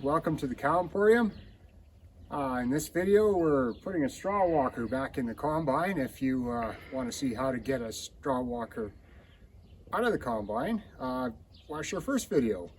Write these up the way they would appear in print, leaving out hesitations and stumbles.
welcome to the Cow Emporium. In this video we're putting a straw walker back in the combine. If you want to see how to get a straw walker out of the combine, watch our first video.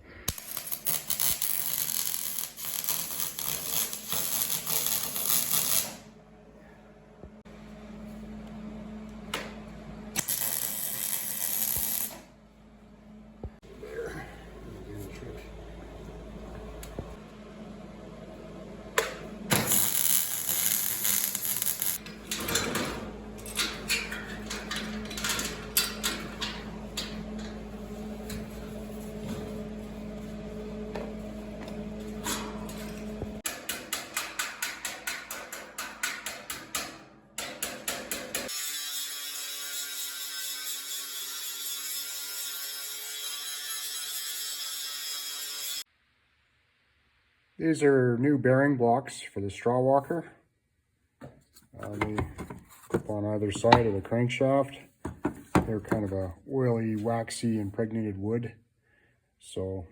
These are new bearing blocks for the straw walker. They clip on either side of the crankshaft. They're kind of a oily, waxy, impregnated wood. So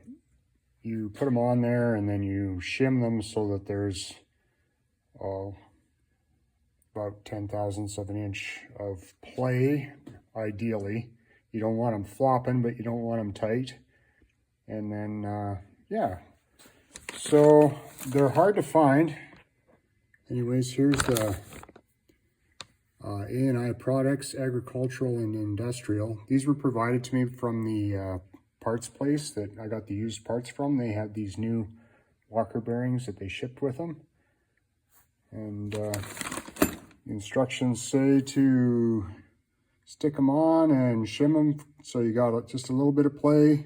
you put them on there and then you shim them so that there's about 10/1000ths of an inch of play, ideally. You don't want them flopping, but you don't want them tight. And then, yeah. So they're hard to find. Anyways, here's the A&I Products, Agricultural and Industrial. These were provided to me from the parts place that I got the used parts from. They had these new walker bearings that they shipped with them. And the instructions say to stick them on and shim them so you got just a little bit of play,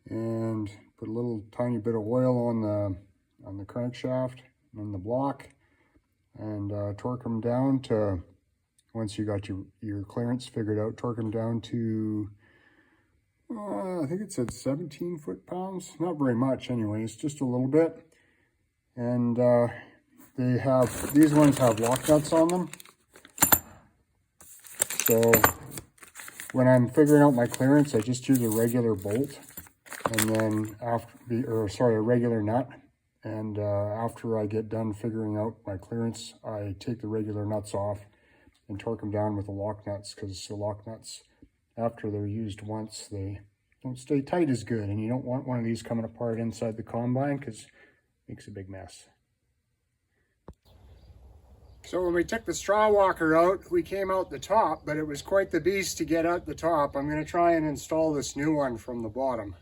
and put a little tiny bit of oil on the crankshaft and the block, and torque them down to, once you got your clearance figured out, torque them down to, I think it said 17 foot-pounds. Not very much anyways, just a little bit. And these ones have lock nuts on them. So when I'm figuring out my clearance, I just use a regular bolt. And then a regular nut. And after I get done figuring out my clearance, I take the regular nuts off and torque them down with the lock nuts, because the lock nuts, after they're used once, they don't stay tight as good. And you don't want one of these coming apart inside the combine, because it makes a big mess. So when we took the straw walker out, we came out the top, but it was quite the beast to get out the top. I'm going to try and install this new one from the bottom.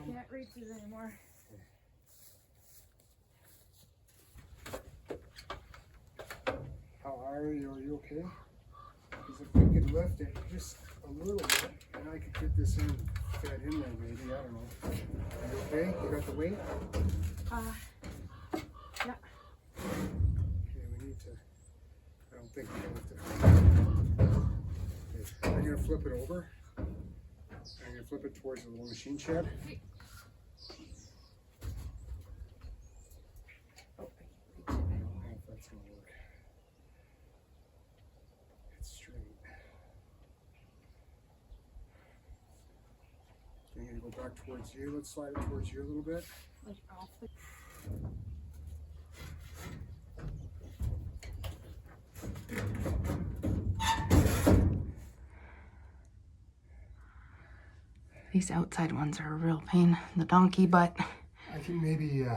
Can't reach it anymore. How are you? Are you okay? Because if we could lift it just a little bit, and I could get this fed in there maybe, I don't know. Are you okay? You got the weight? Yeah. Okay, we need to, I don't think we can lift it. Okay, I'm going to flip it over. I'm going to flip it towards the little machine shed. Oh, I don't know if that's going to work. It's straight. I'm going to go back towards you. Let's slide it towards you a little bit. like off the... These outside ones are a real pain in the donkey butt. I can maybe, if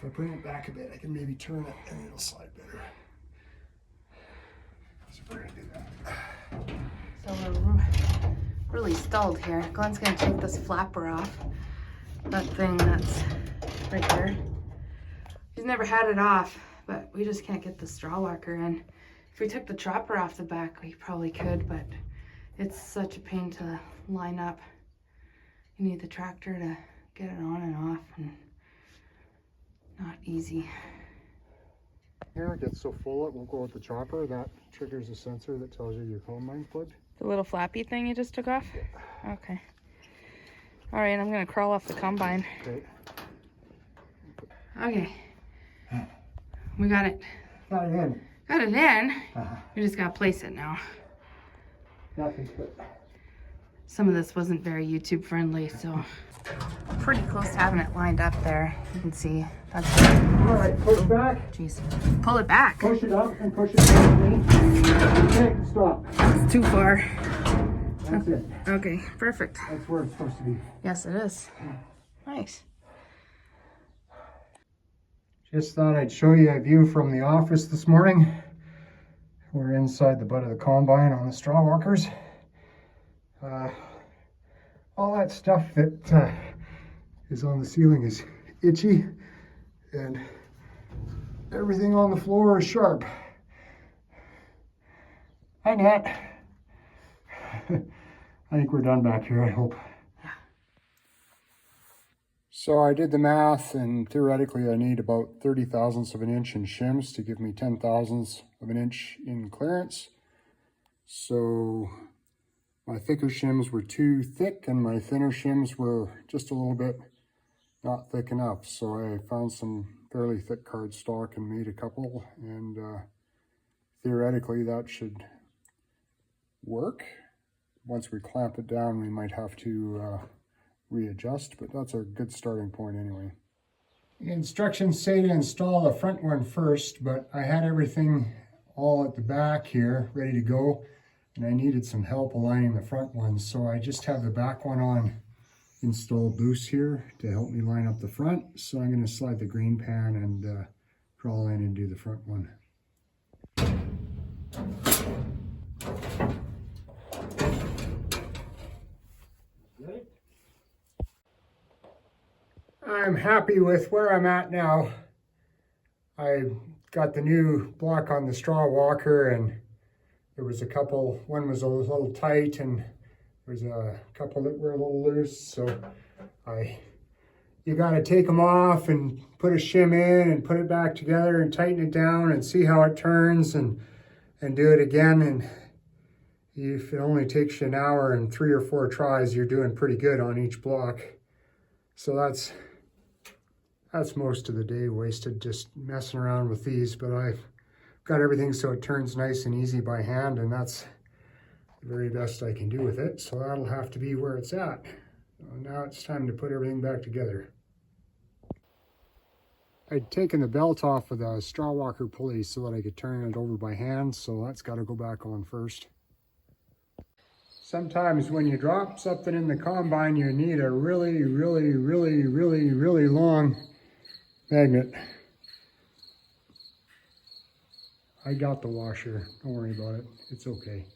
I bring it back a bit, I can maybe turn it and it'll slide better. So we're gonna do that. So we're really stalled here. Glenn's gonna take this flapper off. That thing that's right there. He's never had it off, but we just can't get the straw walker in. If we took the chopper off the back, we probably could, but it's such a pain to line up. You need the tractor to get it on and off, and not easy. Here it gets so full it won't go with the chopper. That triggers a sensor that tells you your combine's plugged. The little flappy thing you just took off? Yeah. Okay. All right, I'm gonna crawl off the combine. Okay. Okay. We got it. Got it in. Got it in. We just gotta place it now. Nothing's good. Some of this wasn't very YouTube friendly, so pretty close to having it lined up there. You can see that's it. All right, push back. Jeez. Pull it back. Push it up and push it down. Okay, stop. It's too far. That's it. Okay, perfect. That's where it's supposed to be. Yes, it is. Nice. Just thought I'd show you a view from the office this morning. We're inside the butt of the combine on the straw walkers. All that stuff that is on the ceiling is itchy, and everything on the floor is sharp. Hi, Nat. I think we're done back here, I hope. Yeah. So I did the math, and theoretically I need about 30 thousandths of an inch in shims to give me 10 thousandths of an inch in clearance. So my thicker shims were too thick and my thinner shims were just a little bit not thick enough. So I found some fairly thick cardstock and made a couple, and theoretically that should work. Once we clamp it down, we might have to readjust, but that's a good starting point anyway. The instructions say to install the front one first, but I had everything all at the back here ready to go, and I needed some help aligning the front one, so I just have the back one on installed loose here to help me line up the front. So I'm going to slide the green pan and crawl in and do the front one. I'm happy with where I'm at now. I got the new block on the straw walker, and there was a couple, one was a little tight and there's a couple that were a little loose. So you got to take them off and put a shim in and put it back together and tighten it down and see how it turns, and do it again. And if it only takes you an hour and 3 or 4 tries, you're doing pretty good on each block. So that's most of the day wasted just messing around with these, but I've got everything so it turns nice and easy by hand, and that's the very best I can do with it. So that'll have to be where it's at. Now it's time to put everything back together. I'd taken the belt off of the straw walker pulley so that I could turn it over by hand, so that's got to go back on first. Sometimes when you drop something in the combine, you need a really long magnet. I got the washer, don't worry about it, it's okay.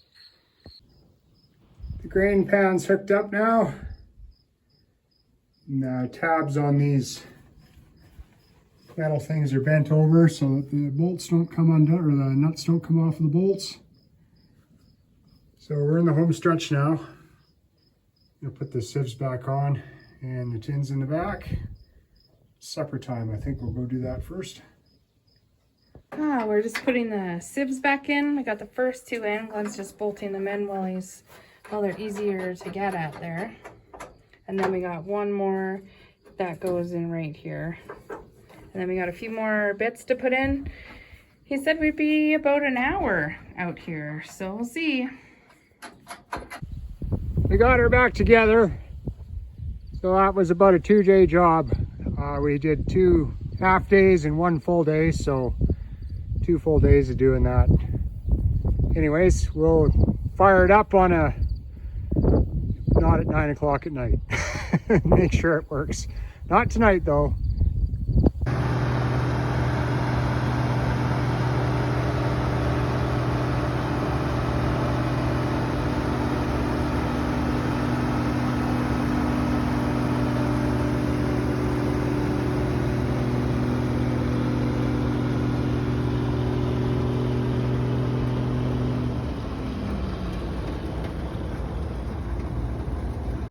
The grain pan's hooked up now. And the tabs on these metal things are bent over so that the bolts don't come undone, or the nuts don't come off of the bolts. So we're in the home stretch now. I'll put the sieves back on and the tins in the back. Supper time, I think we'll go do that first. We're just putting the sieves back in. We got the first 2 in. Glenn's just bolting them in while they're easier to get at there. And then we got one more that goes in right here. And then we got a few more bits to put in. He said we'd be about an hour out here, so we'll see. We got her back together. So that was about a 2-day job. We did 2 half days and 1 full day, so 2 full days of doing that. Anyways, we'll fire it up on a not at 9 o'clock at night. Make sure it works. Not tonight though.